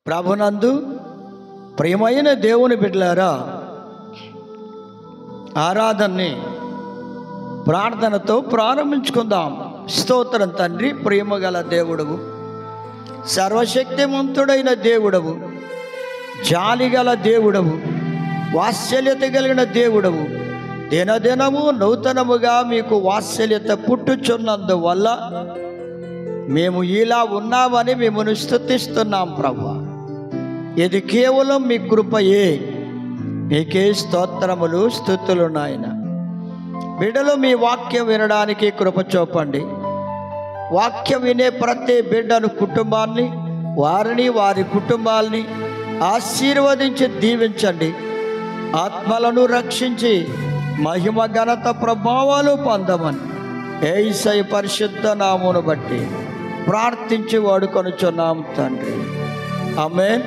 ప్రభునందు ప్రియమైన దేవుని బిడ్డలారా, ఆరాధనని ప్రార్థనతో ప్రారంభించుకుందాం. స్తోత్రం తండ్రి, ప్రేమగల దేవుడవు, సర్వశక్తిమంతుడైన దేవుడవు, జాలిగల దేవుడవు, వాత్సల్యత కలిగిన దేవుడవు. దినదినము నూతనముగా మీకు వాత్సల్యత పుట్టుచున్నందువల్ల మేము ఇలా ఉన్నామని మిమ్మల్ని స్తుతిస్తున్నాం ప్రభువా. ఇది కేవలం మీ కృపయే. మీకే స్తోత్రములు, స్తుతులు నాయన. బిడ్డలు మీ వాక్యం వినడానికి కృప చూపండి. వాక్యం వినే ప్రతి బిడ్డను, కుటుంబాన్ని, వారిని వారి కుటుంబాలని ఆశీర్వదించి దీవించండి. ఆత్మలను రక్షించి మహిమ ఘనత ప్రభావాలు పొందమని యేసయ్య పరిశుద్ధ నామమును బట్టి ప్రార్థించి వాడుకొనుచున్నాం తండ్రి, ఆమేన్.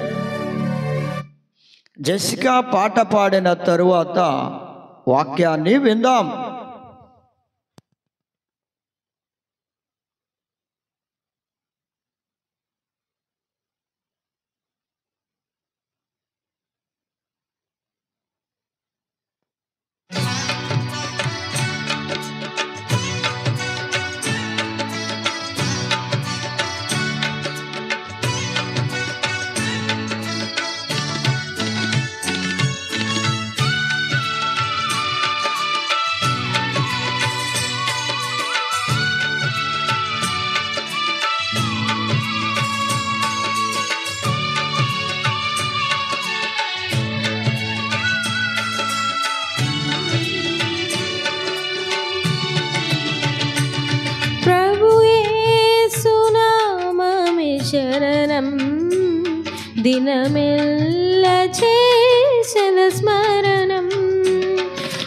జెసికా పాట పాడిన తరువాత వాక్యాన్ని విందాం. శరణం దినమెల్ల చేసిన స్మరణం,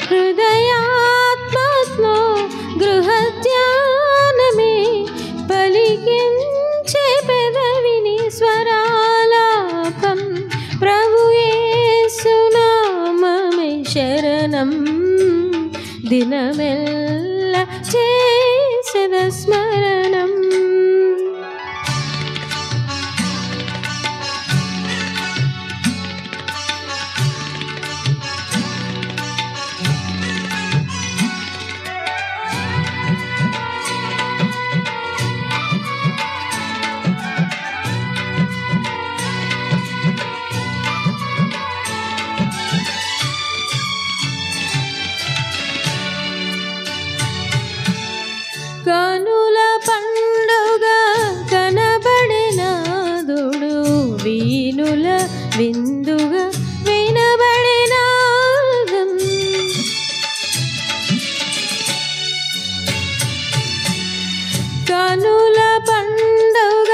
హృదయాత్మలో గృహధ్యానమే పలికించే పెదవిని స్వరాలాపం. ప్రభు యేసు నామమే శరణం దినమెల్ల చేసిన స్మరణం. కనుల పండుగ కనబడినాదుడు, వీనుల విందుగా వినబడినాదం. కనుల పండుగ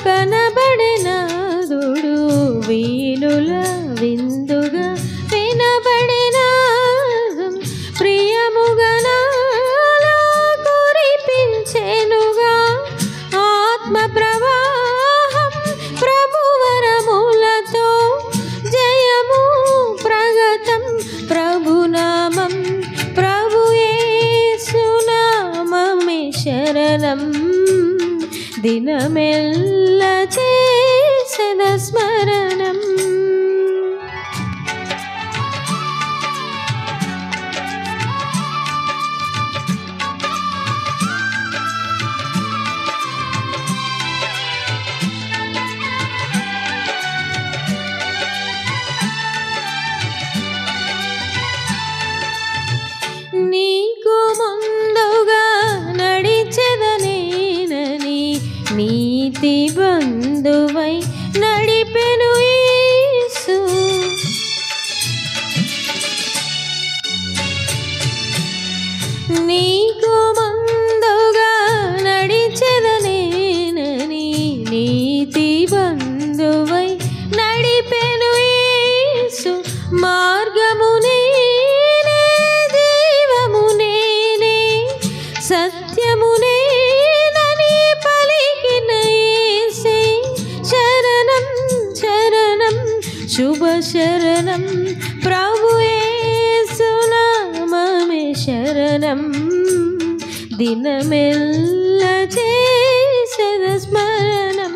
కనబడినాదుడు, వీనుల విందుగా వినబడినాదం. ప్రియముగనా ఆత్మ ప్రవాహం ప్రభువరములతో జయము ప్రగతం ప్రభునామం. ప్రభు యేసు నామమే శరణం దినమెల్ల చేసిన స్మరణం. నీకు ముందుగా నడిచెదనేనని నీతి బంధువై నడిపెను యేసు. నీకు ముందుగా నడిచెదనేనని నీతి బంధువై నడిపెను యేసు. మార్గమునే సత్యమునేనని పలికిన యేసే శరణం శరణం శుభ శరణం. ప్రభు యేసు నామమే శరణం దినమెల్ల చేసిన స్మరణం.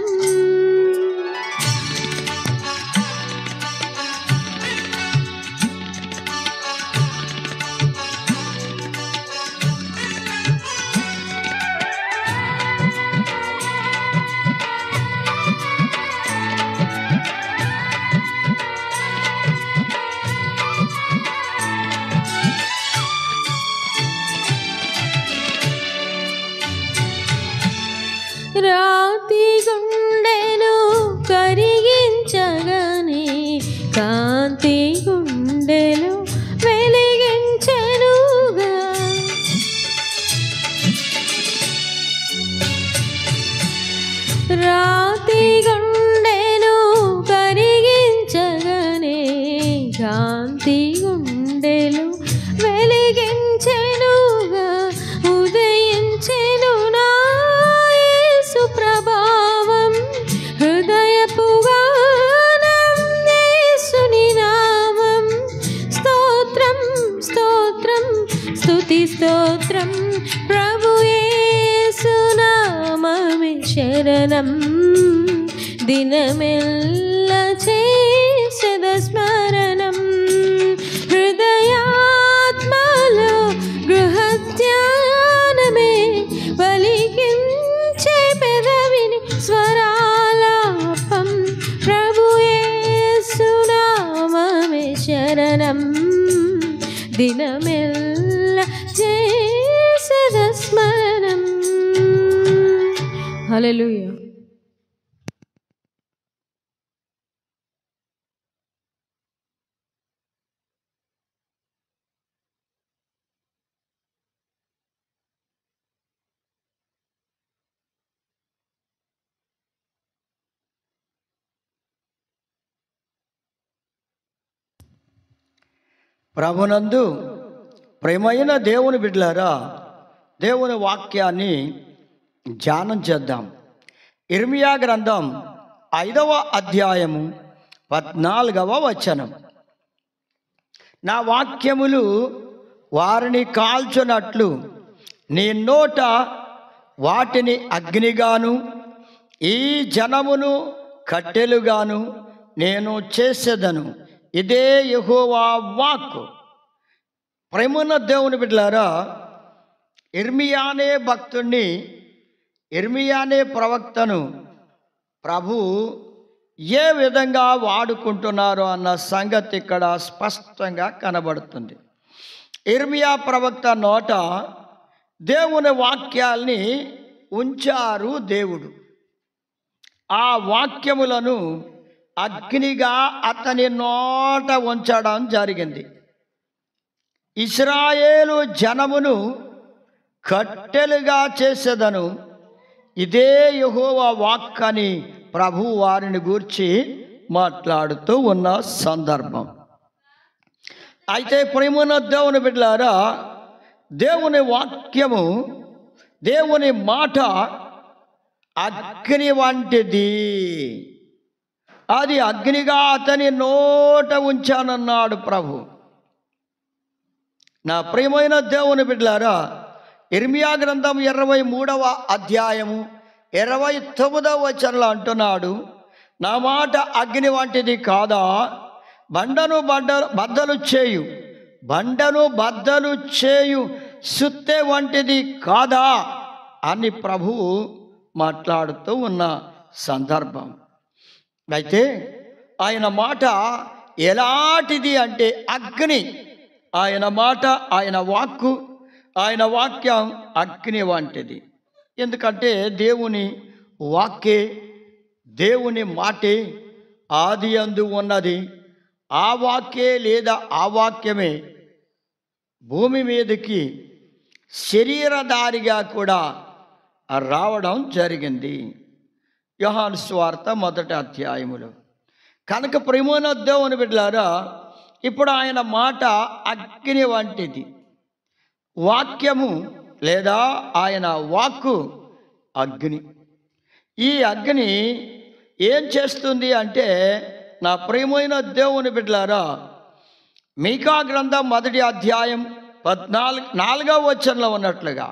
దినమెల్ల చేసెద స్మరణం హృదయాత్మలో గృహధ్యానమే పలికించే పెదవిని స్వరాలాపం ప్రభు యేసు నామమే శరణం దినమెల్ల చేసెద స్మరణం. హల్లెలూయా. ప్రభునందు ప్రియమైన దేవుని బిడ్డలారా, దేవుని వాక్యాన్ని ధ్యానం చేద్దాం. ఇర్మియా గ్రంథం 5వ అధ్యాయము 14వ వచనం. నా వాక్యములు వారిని కాల్చునట్లు నీ నోట వాటిని అగ్నిగాను ఈ జనమును కట్టెలుగాను నేను చేసేదను. ఇదే యెహోవా వాక్కు. ప్రేమన్న దేవుని బిడ్డలారా, ఇర్మియానే భక్తుణ్ణి, ఇర్మియానే ప్రవక్తను ప్రభు ఏ విధంగా వాడుకుంటున్నారో అన్న సంగతి ఇక్కడ స్పష్టంగా కనబడుతుంది. ఇర్మియా ప్రవక్త నోట దేవుని వాక్యాల్ని ఉంచారు దేవుడు. ఆ వాక్యములను అగ్నిగా అతని నోట ఉంచడం జరిగింది. ఇశ్రాయేలు జనమును కట్టెలుగా చేసేదను. ఇదే యెహోవా వాక్ అని ప్రభు వారిని గూర్చి మాట్లాడుతూ ఉన్న సందర్భం. అయితే ప్రేమన్న దేవుని బిడ్డలారా, దేవుని వాక్యము, దేవుని మాట అగ్ని వంటిది. అది అగ్నిగా అతని నోట ఉంచానన్నాడు ప్రభు. నా ప్రియమైన దేవుని బిడ్డలారా, ఇర్మియా గ్రంథం 23వ అధ్యాయము 29వ వచనంలో అంటున్నాడు, నా మాట అగ్ని వంటిది కాదా? బండను బద్దలు చేయు సుత్తె వంటిది కాదా అని ప్రభువు మాట్లాడుతూ ఉన్న సందర్భం. అయితే ఆయన మాట ఎలాంటిది అంటే అగ్ని. ఆయన మాట, ఆయన వాక్కు, ఆయన వాక్యం అగ్ని వంటిది. ఎందుకంటే దేవుని వాక్కే, దేవుని మాటే ఆది అందు ఉన్నది. ఆ వాక్యే లేదా ఆ వాక్యమే భూమి మీదకి శరీరధారిగా కూడా రావడం జరిగింది. యోహాను సువార్త 1వ అధ్యాయములో. కనుక ప్రేమన దేవుని బిడ్డలారా, ఇప్పుడు ఆయన మాట అగ్ని వంటిది. వాక్యము లేదా ఆయన వాక్కు అగ్ని. ఈ అగ్ని ఏం చేస్తుంది అంటే, నా ప్రియమైన దేవుని బిడ్డలారా, మీకా గ్రంథం 1వ అధ్యాయం 4వ వచనంలో ఉన్నట్లుగా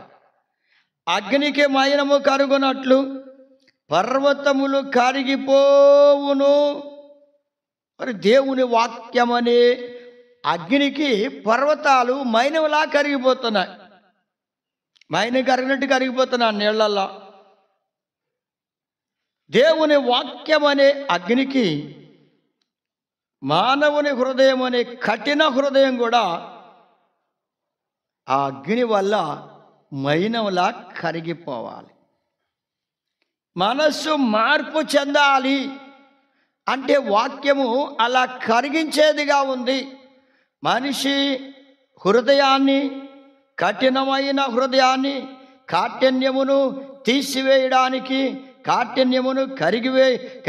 అగ్నికి మైనము కరుగునట్లు పర్వతములు కరిగిపోవును. మరి దేవుని వాక్యం అనే అగ్నికి పర్వతాలు మైనములా కరిగిపోతున్నాయి. మైనం కరిగినట్టు కరిగిపోతున్నాయి నీళ్ళల్లో. దేవుని వాక్యం అనే అగ్నికి మానవుని హృదయం అనే కఠిన హృదయం కూడా ఆ అగ్ని వల్ల మైనంలా కరిగిపోవాలి. మనస్సు మార్పు చెందాలి అంటే వాక్యము అలా కరిగించేదిగా ఉంది. మనిషి హృదయాన్ని, కఠినమైన హృదయాన్ని, కాఠిన్యమును తీసివేయడానికి, కాఠిన్యమును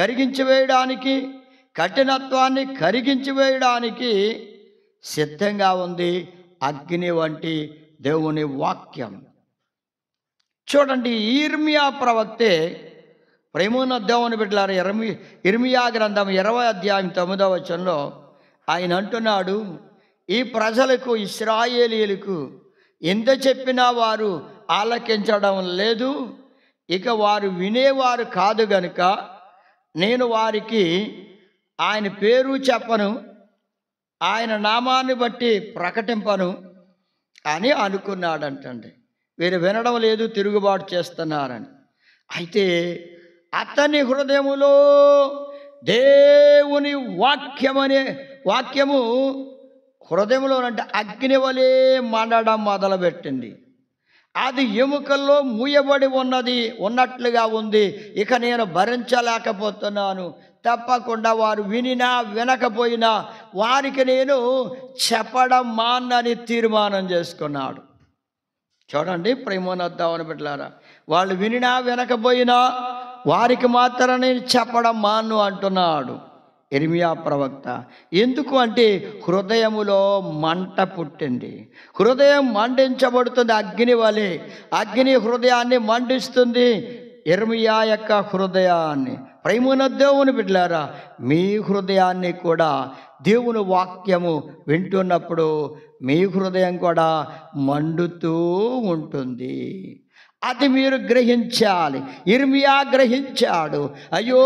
కరిగించివేయడానికి, కఠినత్వాన్ని కరిగించివేయడానికి సిద్ధంగా ఉంది అగ్ని వంటి దేవుని వాక్యం. చూడండి, ఇర్మియా ప్రవక్తే, ప్రేమన్న దేవుని బిడ్డలారా, ఇర్మియా గ్రంథం 20వ అధ్యాయం 9వ వచనంలో ఆయన అంటున్నాడు, ఈ ప్రజలకు, ఇశ్రాయేలీయులకు ఎంత చెప్పినా వారు ఆలకించడం లేదు. ఇక వారు వినేవారు కాదు గనుక నేను వారికి ఆయన పేరు చెప్పను, ఆయన నామాన్ని బట్టి ప్రకటింపను అని అనుకున్నాడంటండి. వీరు వినడం లేదు, తిరుగుబాటు చేస్తున్నారని. అయితే అతని హృదయములో దేవుని వాక్యము హృదయంలోనంటే అగ్ని వలె మండడం మొదలుపెట్టింది. అది ఎముకల్లో మూయబడి ఉన్నట్లుగా ఉంది. ఇక నేను భరించలేకపోతున్నాను, తప్పకుండా వారు వినినా వినకపోయినా వారికి నేను చెప్పడం మానని తీర్మానం చేసుకున్నాడు. చూడండి ప్రేమోన్నద్దామని బిడ్డలారా, వాళ్ళు వినినా వినకపోయినా వారికి మాత్రం నేను చెప్పడం మాను అంటున్నాడు ఇర్మియా ప్రవక్త. ఎందుకు అంటే హృదయములో మంట పుట్టింది. హృదయం మండించబడుతుంది అగ్ని వలె. అగ్ని హృదయాన్ని మండిస్తుంది, ఇర్మియా యొక్క హృదయాన్ని. ప్రేమన దేవుని బిడ్డలారా, మీ హృదయాన్ని కూడా దేవుని వాక్యము వింటున్నప్పుడు మీ హృదయం కూడా మండుతూ ఉంటుంది. అది మీరు గ్రహించాలి. ఇర్మియా గ్రహించాడు. అయ్యో,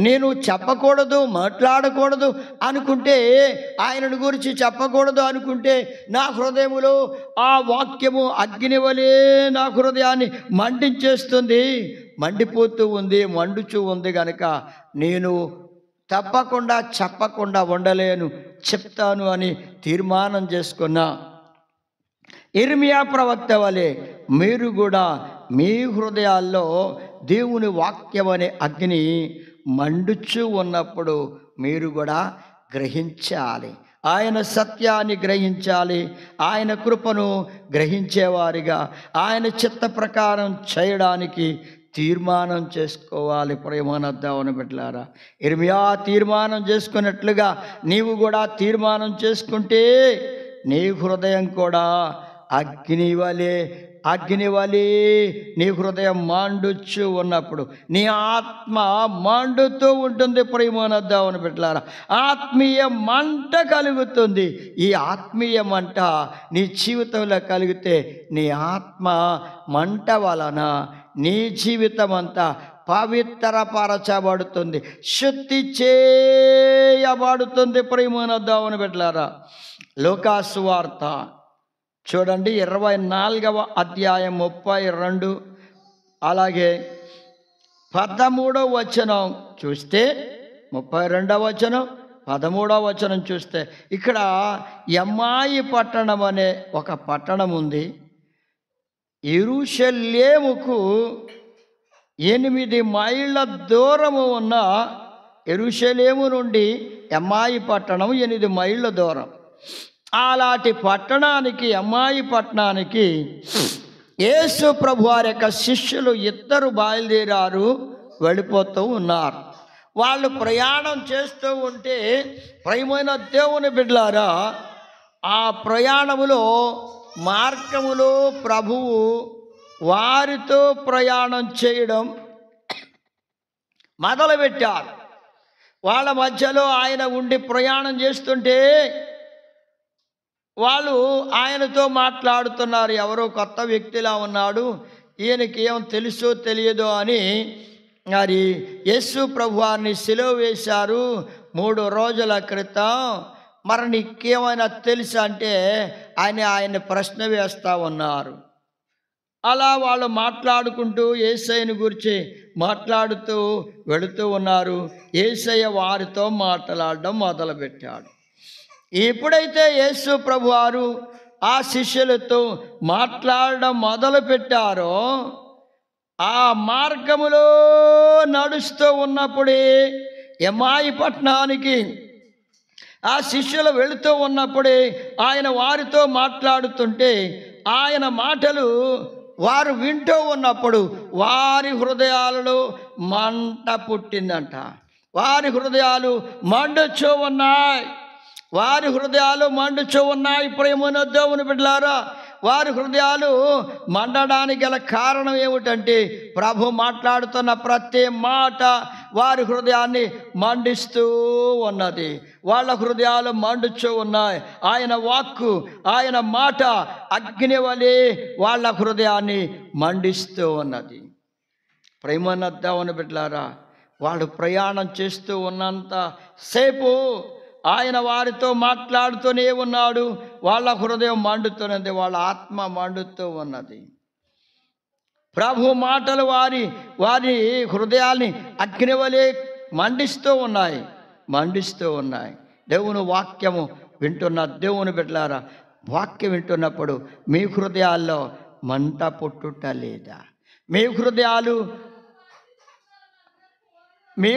నేను చెప్పకూడదు, మాట్లాడకూడదు అనుకుంటే, ఆయనను గురించి చెప్పకూడదు అనుకుంటే నా హృదయములో ఆ వాక్యము అగ్ని వలె నా హృదయాన్ని మండించేస్తుంది, మండిపోతూ ఉంది, మండుచూ ఉంది. కనుక నేను తప్పకుండా చెప్పకుండా ఉండలేను, చెప్తాను అని తీర్మానం చేసుకున్నా. ఇర్మియా ప్రవక్త వలె మీరు కూడా మీ హృదయాల్లో దేవుని వాక్యం అనే అగ్ని మండుచూ ఉన్నప్పుడు మీరు కూడా గ్రహించాలి. ఆయన సత్యాన్ని గ్రహించాలి. ఆయన కృపను గ్రహించేవారిగా ఆయన చిత్త ప్రకారం చేయడానికి తీర్మానం చేసుకోవాలి. ప్రేమనద్దామని బిడ్డలారా, ఇర్మియా తీర్మానం చేసుకున్నట్లుగా నీవు కూడా తీర్మానం చేసుకుంటే నీ హృదయం కూడా అగ్ని వలె నీ హృదయం మండుచు ఉన్నప్పుడు నీ ఆత్మ మండుతూ ఉంటుంది. ప్రేమోన్నద్దామని బిడ్డలారా, ఆత్మీయ మంట కలుగుతుంది. ఈ ఆత్మీయ మంట నీ జీవితంలో కలిగితే నీ ఆత్మ మంట వలన నీ జీవితం అంతా పవిత్రపరచబడుతుంది, శుద్ధి చేయబడుతుంది. ప్రేమోన్నద్దామని బిడ్డలారా, లూకాసు వార్త చూడండి 24వ అధ్యాయం 32 అలాగే 13వ వచనం చూస్తే, 32వ వచనం 13వ వచనం చూస్తే ఇక్కడ ఎమ్మాయి పట్టణం అనే ఒక పట్టణం ఉంది. యెరూషలేముకు 8 మైళ్ళ దూరము ఉన్న, యెరూషలేము నుండి ఎమ్మాయి పట్టణం 8 మైళ్ళ దూరం. అలాంటి పట్టణానికి, అమ్మాయి పట్టణానికి యేసు ప్రభు వారి యొక్క శిష్యులు 2 బయలుదేరారు, వెళ్ళిపోతూ ఉన్నారు. వాళ్ళు ప్రయాణం చేస్తూ ఉంటే, ప్రియమైన దేవుని బిడ్డలారా, ఆ ప్రయాణములో మార్గములో ప్రభువు వారితో ప్రయాణం చేయడం మొదలుపెట్టారు. వాళ్ళ మధ్యలో ఆయన ఉండి ప్రయాణం చేస్తుంటే వాళ్ళు ఆయనతో మాట్లాడుతున్నారు. ఎవరో కొత్త వ్యక్తిలా ఉన్నాడు, ఈయనకి ఏం తెలుసో తెలియదో అని. మరి యేసు ప్రభువారిని సిలువ వేశారు 3 రోజుల క్రితం, మరి నీకేమైనా తెలుసా అంటే ఆయన ప్రశ్న వేస్తూ ఉన్నారు. అలా వాళ్ళు మాట్లాడుకుంటూ యేసయ్యను గురించి మాట్లాడుతూ వెళుతూ ఉన్నారు. యేసయ్య వారితో మాట్లాడడం మొదలుపెట్టాడు. ఎప్పుడైతే యేసు ప్రభువారు ఆ శిష్యులతో మాట్లాడడం మొదలు పెట్టారో, ఆ మార్గములో నడుస్తూ ఉన్నప్పుడే ఎమ్మాయి పట్టణానికి ఆ శిష్యులు వెళుతూ ఉన్నప్పుడే ఆయన వారితో మాట్లాడుతుంటే, ఆయన మాటలు వారు వింటూ ఉన్నప్పుడు వారి హృదయాలలో మంట పుట్టిందంట. వారి హృదయాలు మండుచూ ఉన్నాయి. వారి హృదయాలు మండుచూ ఉన్నాయి. ప్రేమన దేవుని బిడ్డలారా, వారి హృదయాలు మండడానికి గల కారణం ఏమిటంటే, ప్రభు మాట్లాడుతున్న ప్రతి మాట వారి హృదయాన్ని మండిస్తూ ఉన్నది. వాళ్ళ హృదయాలు మండుచూ ఉన్నాయి. ఆయన వాక్కు, ఆయన మాట అగ్ని వలె వాళ్ళ హృదయాన్ని మండిస్తూ ఉన్నది. ప్రేమన దేవుని బిడ్డలారా, వాళ్ళు ప్రయాణం చేస్తూ ఉన్నంత సేపు ఆయన వారితో మాట్లాడుతూనే ఉన్నాడు. వాళ్ళ హృదయం మండుతున్నది, వాళ్ళ ఆత్మ మండుతూ ఉన్నది. ప్రభు మాటలు వారి హృదయాల్ని అగ్నివలే మండిస్తూ ఉన్నాయి. దేవుని వాక్యము వింటున్న దేవుని బిడ్డలారా, వాక్యం వింటున్నప్పుడు మీ హృదయాల్లో మంట పుట్టుట లేదా? మీ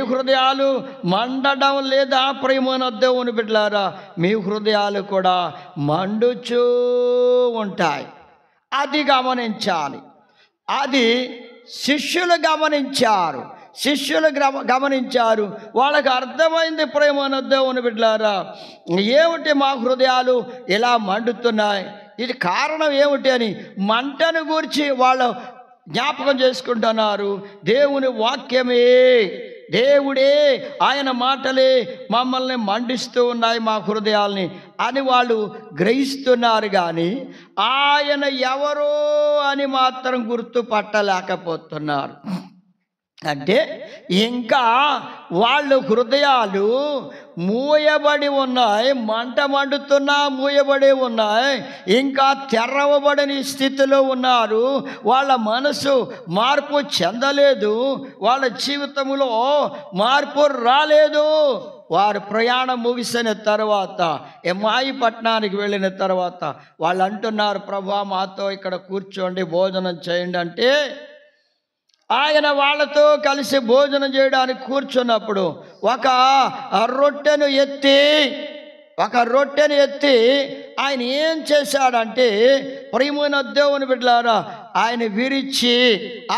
హృదయాలు మండడం లేదా? ప్రియమైన దేవుని బిడ్డలారా, మీ హృదయాలు కూడా మండుచూ ఉంటాయి. అది గమనించాలి. అది శిష్యులు గమనించారు. వాళ్ళకి అర్థమైంది. ప్రియమైన దేవుని బిడ్డలారా, ఏమిటి మా హృదయాలు ఇలా మండుతున్నాయి, ఇది కారణం ఏమిటి అని మంటను గురించి వాళ్ళు జ్ఞాపకం చేసుకుంటున్నారు. దేవుని వాక్యమే, దేవుడే, ఆయన మాటలే మమ్మల్ని మండిస్తూ ఉన్నాయి, మా హృదయాల్ని అని వాళ్ళు గ్రహిస్తున్నారు. కానీ ఆయన ఎవరో అని మాత్రం గుర్తుపట్టలేకపోతున్నారు. అంటే ఇంకా వాళ్ళ హృదయాలు మూయబడి ఉన్నాయి, మంట మండుతున్నా మూయబడి ఉన్నాయి, ఇంకా తెరవబడని స్థితిలో ఉన్నారు. వాళ్ళ మనసు మార్పు చెందలేదు, వాళ్ళ జీవితంలో మార్పు రాలేదు. వారు ప్రయాణం ముగిసిన తర్వాత ఎమ్మాయి పట్టణానికి వెళ్ళిన తర్వాత వాళ్ళు అంటున్నారు, ప్రభువా మాతో ఇక్కడ కూర్చోండి, భోజనం చేయండి అంటే ఆయన వాళ్ళతో కలిసి భోజనం చేయడానికి కూర్చున్నప్పుడు ఒక రొట్టెను ఎత్తి ఆయన ఏం చేశాడంటే, ప్రియమైన దేవుని బిడ్డలారా, ఆయన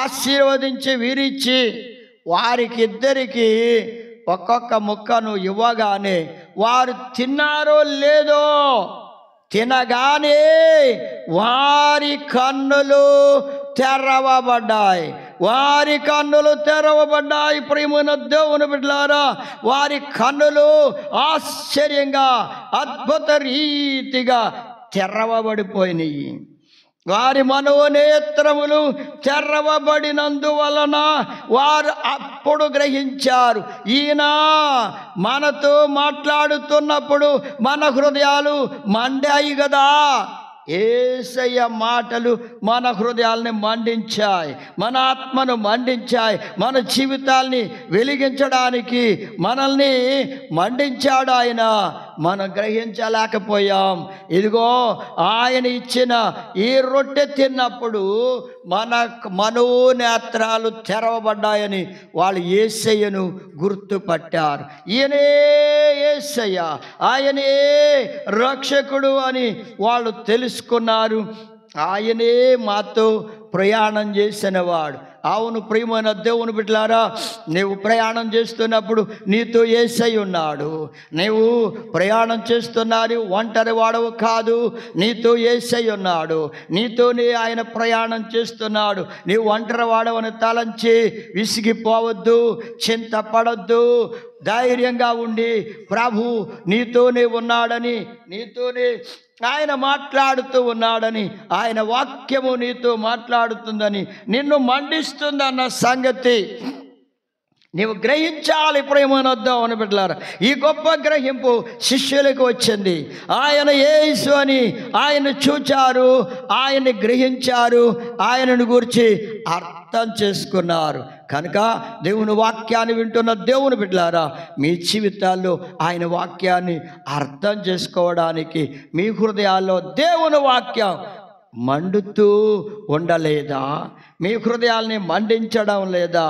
ఆశీర్వదించి విరిచి వారికి ఇద్దరికి ఒక్కొక్క ముక్కను ఇవ్వగానే వారు తిన్నారో లేదో, తినగానే వారి కన్నులు తెరవబడ్డాయి. ప్రియమైన దేవుని బిడ్డలారా, వారి కన్నులు ఆశ్చర్యంగా అద్భుత రీతిగా తెరవబడిపోయినాయి. వారి మనోనేత్రములు తెరవబడినందువలన వారు అప్పుడు గ్రహించారు, ఈయన మనతో మాట్లాడుతున్నప్పుడు మన హృదయాలు మండాయి కదా. యేసయ్య మాటలు మన హృదయాల్ని మండించాయి, మన ఆత్మను మండించాయి, మన జీవితాల్ని వెలిగించడానికి మనల్ని మండించాడు ఆయన. మనం గ్రహించలేకపోయాం. ఇదిగో ఆయన ఇచ్చిన ఈ రొట్టె తిన్నప్పుడు మన మనోనేత్రాలు తెరవబడ్డాయని వాళ్ళు యేసయ్యను గుర్తుపట్టారు. ఈయనే యేసయ్య, ఆయనే రక్షకుడు అని వాళ్ళు తెలుసుకున్నారు. ఆయనే మాతో ప్రయాణం చేసినవాడు. అవును ప్రియమైన దేవుని బిడ్డలారా, నీవు ప్రయాణం చేస్తున్నప్పుడు నీతో యేసయ్య ఉన్నాడు. నీవు ప్రయాణం చేస్తున్నారు, ఒంటరి వాడవు కాదు, నీతో యేసయ్య ఉన్నాడు. నీతోనే ఆయన ప్రయాణం చేస్తున్నాడు. నీవు ఒంటరి వాడవని తలంచి విసిగిపోవద్దు, చింతపడద్దు. ధైర్యంగా ఉండి ప్రభు నీతోనే ఉన్నాడని, నీతోనే ఆయన మాట్లాడుతూ ఉన్నాడని, ఆయన వాక్యము నీతో మాట్లాడుతుందని, నిన్ను మండిస్తుందన్న సంగతి నీవు గ్రహించాలి. ప్రేమను వద్దామని బిడ్డలారా, ఈ గొప్ప గ్రహింపు శిష్యులకు వచ్చింది. ఆయన యేసు అని ఆయన చూచారు, ఆయన్ని గ్రహించారు, ఆయనను గురించి అర్థం చేసుకున్నారు. కనుక దేవుని వాక్యాన్ని వింటున్న దేవుని బిడ్డలారా, మీ జీవితాల్లో ఆయన వాక్యాన్ని అర్థం చేసుకోవడానికి మీ హృదయాల్లో దేవుని వాక్యం మండుతూ ఉండలేదా? మీ హృదయాల్ని మండించడం లేదా?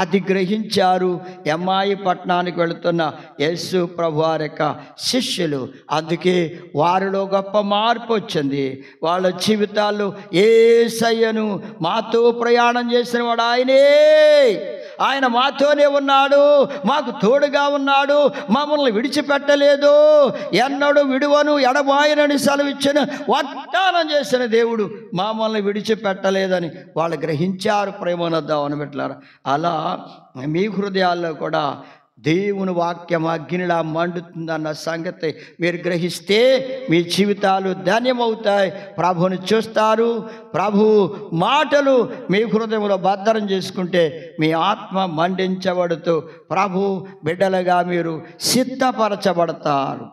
అది గ్రహించారు ఎమ్మాయి పట్టణానికి వెళుతున్న యేసు ప్రభువారి యొక్క శిష్యులు. అందుకే వారిలో గొప్ప మార్పు వచ్చింది. వాళ్ళ జీవితాల్లో యేసయ్యను మాతో ప్రయాణం చేసిన వాడు ఆయనే, ఆయన మాతోనే ఉన్నాడు, మాకు తోడుగా ఉన్నాడు, మమ్మల్ని విడిచిపెట్టలేదు, ఎన్నడూ విడువను ఎడబాయనని సెలవిచ్చిన వాగ్దానం చేసిన దేవుడు మమ్మల్ని విడిచిపెట్టలేదని వాళ్ళు గ్రహించారు. ప్రేమనొద్దామని పెట్టారు. అలా మీ హృదయాల్లో కూడా దేవుని వాక్యం అగ్నిలా మండుతుందన్న సంగతి మీరు గ్రహిస్తే మీ జీవితాలు ధన్యమవుతాయి. ప్రభువుని చూస్తారు. ప్రభు మాటలు మీ హృదయంలో భద్రం చేసుకుంటే మీ ఆత్మ మండించబడుతూ ప్రభు బిడ్డలుగా మీరు సిద్ధపరచబడతారు.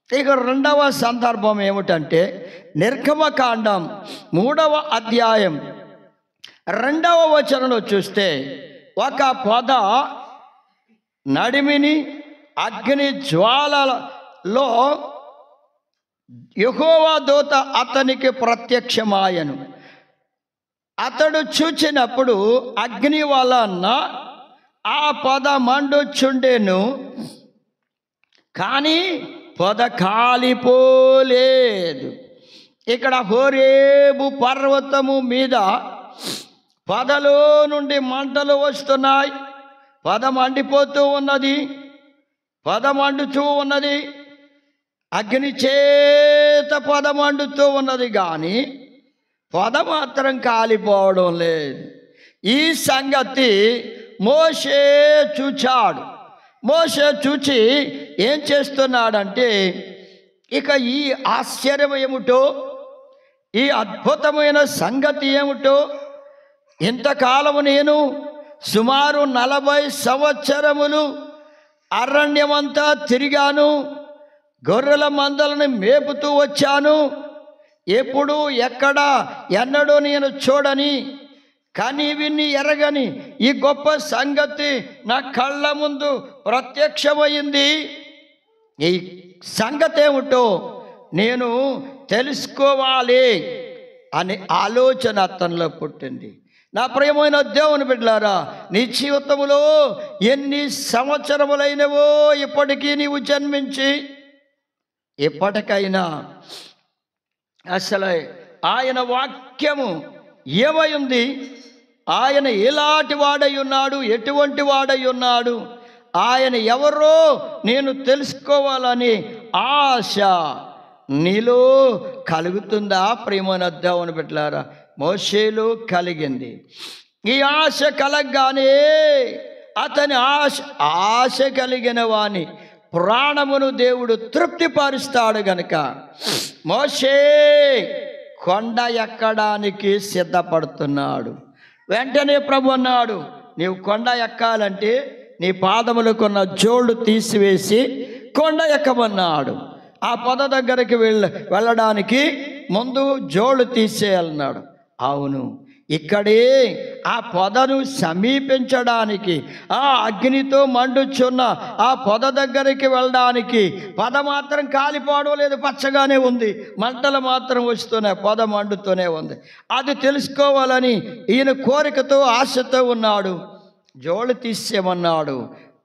ఇక రెండవ సందర్భం ఏమిటంటే నిర్గమకాండం 3వ అధ్యాయం 2వ వచనంలో చూస్తే ఒక పొద నడిమిని అగ్ని జ్వాలలో యెహోవా దూత అతనికి ప్రత్యక్షమాయను. అతడు చూచినప్పుడు అగ్ని వలన ఆ పొద మండుచుండెను, కానీ పొద కాలిపోలేదు. ఇక్కడ హోరేబు పర్వతము మీద పొదలో నుండి మంటలు వస్తున్నాయి. పొద మండిపోతూ ఉన్నది, పొద మండుతూ ఉన్నది, అగ్ని చేత పొద మండుతూ ఉన్నది, కానీ పొద మాత్రం కాలిపోవడం లేదు. ఈ సంగతి మోషే చూచాడు. మోషే చూచి ఏం చేస్తున్నాడంటే, ఇక ఈ ఆశ్చర్యం ఏమిటో, ఈ అద్భుతమైన సంగతి ఏమిటో, ఇంతకాలము నేను సుమారు 40 సంవత్సరములు అరణ్యమంతా తిరిగాను, గొర్రెల మందలను మేపుతూ వచ్చాను. ఎప్పుడు ఎక్కడ ఎన్నడూ నేను చూడని, కానీ విని ఎరగని ఈ గొప్ప సంగతి నా కళ్ళ ముందు ప్రత్యక్షమైంది. ఈ సంగతి ఏమిటో నేను తెలుసుకోవాలి అనే ఆలోచన అతనిలో పుట్టింది. నా ప్రియమైన దేవుని బిడ్డలారా, నీ జీవితంలో ఎన్ని సంవత్సరములైనవో ఇప్పటికీ నీవు జన్మించి, ఇప్పటికైనా అసలు ఆయన వాక్యము ఏమై ఉంది, ఆయన ఎలాంటి వాడై ఉన్నాడు, ఎటువంటి వాడై ఉన్నాడు, ఆయన ఎవరో నేను తెలుసుకోవాలని ఆశ నీలో కలుగుతుందా? ప్రియమైన దేవుని బిడ్డలారా, మోషేలో కలిగింది. ఈ ఆశ కలగగానే అతని ఆశ కలిగిన వాని ప్రాణమును దేవుడు తృప్తిపరుస్తాడు గనుక మోషే కొండ ఎక్కడానికి సిద్ధపడుతున్నాడు. వెంటనే ప్రభు అన్నాడు, నీవు కొండ ఎక్కాలంటే నీ పాదములకున్న జోళ్ళు తీసివేసి కొండ ఎక్కమన్నాడు. ఆ పొద దగ్గరికి వెళ్ళడానికి ముందు జోళ్ళు తీసేయాలన్నాడు. అవును, ఇక్కడే ఆ పొదను సమీపించడానికి, ఆ అగ్నితో మండుచున్న ఆ పొద దగ్గరికి వెళ్ళడానికి పొద మాత్రం కాలిపోవడం లేదు, పచ్చగానే ఉంది. మంటలు మాత్రం వస్తున్నాయి, పొద మండుతూనే ఉంది. అది తెలుసుకోవాలని ఈయన కోరికతో ఆశతో ఉన్నాడు. జోళ్ళు తీసేయమన్నాడు.